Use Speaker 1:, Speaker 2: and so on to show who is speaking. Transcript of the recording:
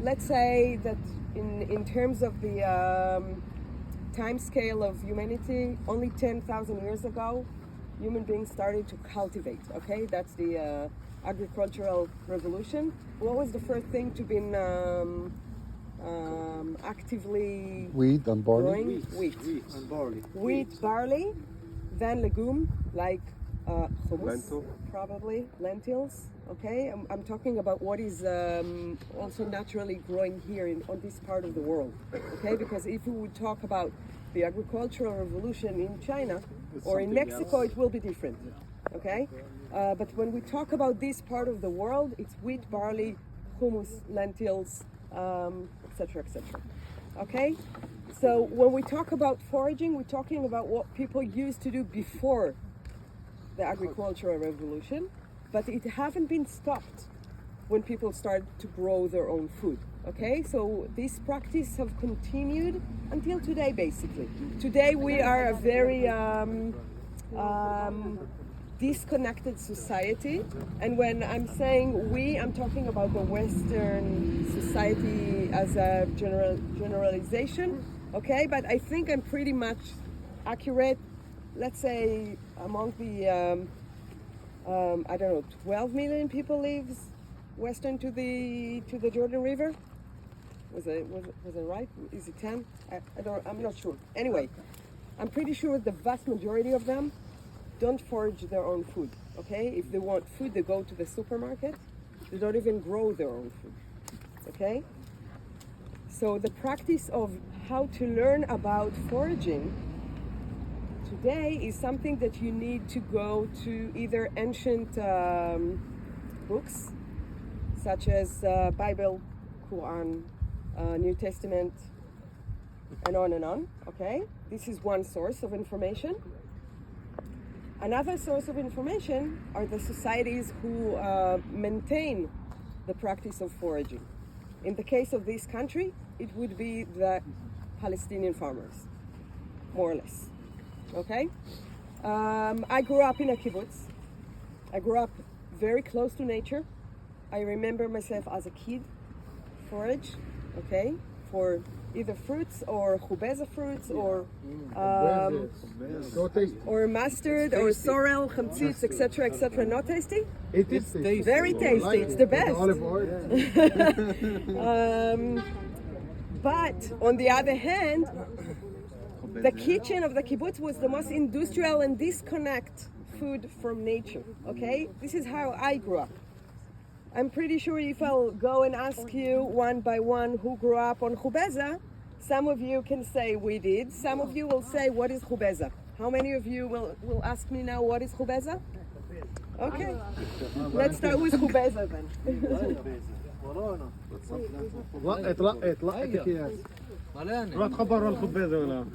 Speaker 1: Let's say that in terms of the time scale of humanity, only 10,000 years ago, human beings started to cultivate. Okay, that's the agricultural revolution. What was the first thing to be actively
Speaker 2: Wheat and barley.
Speaker 1: growing? Wheat
Speaker 3: and barley.
Speaker 1: Wheat, barley, then legume like hummus,
Speaker 3: Lentil.
Speaker 1: probably lentils. Okay, I'm talking about what is also naturally growing here on this part of the world. Okay, because if we would talk about the agricultural revolution in China or in Mexico, it will be different. Okay, but when we talk about this part of the world, it's wheat, barley, hummus, lentils, etc., etc. Okay, so when we talk about foraging, we're talking about what people used to do before the agricultural revolution, but it haven't been stopped when people started to grow their own food. Okay, so this practice have continued until today, basically. Today we are a very disconnected society, and when I'm saying we, I'm talking about the Western society as a generalization. Okay, but I think I'm pretty much accurate. Let's say among the I don't know, 12 million people lives western to the Jordan River. Was it right? Is it 10? I'm not sure. Anyway, I'm pretty sure the vast majority of them don't forage their own food. Okay, if they want food, they go to the supermarket. They don't even grow their own food. Okay, so the practice of how to learn about foraging today is something that you need to go to either ancient books such as Bible, Quran, New Testament, and on and on. Okay, this is one source of information. Another source of information are the societies who maintain the practice of foraging. In the case of this country, it would be the Palestinian farmers, more or less. Okay, I grew up in a kibbutz. I grew up very close to nature. I remember myself as a kid forage, okay, for either fruits or khubeza fruits or mustard or sorrel, chamtzitz, etc., etc. Not tasty?
Speaker 2: It is tasty.
Speaker 1: Very tasty. It's the best.
Speaker 2: Olive oil.
Speaker 1: But on the other hand, the kitchen of the kibbutz was the most industrial and disconnect food from nature. Okay, this is how I grew up. I'm pretty sure if I'll go and ask you one by one who grew up on khubeza, some of you can say we did. Some of you will say what is khubeza. How many of you will ask me now what is khubeza? Okay, let's start with khubeza then.
Speaker 2: اطلع اكياس. ما تخبروا الخبازه ولا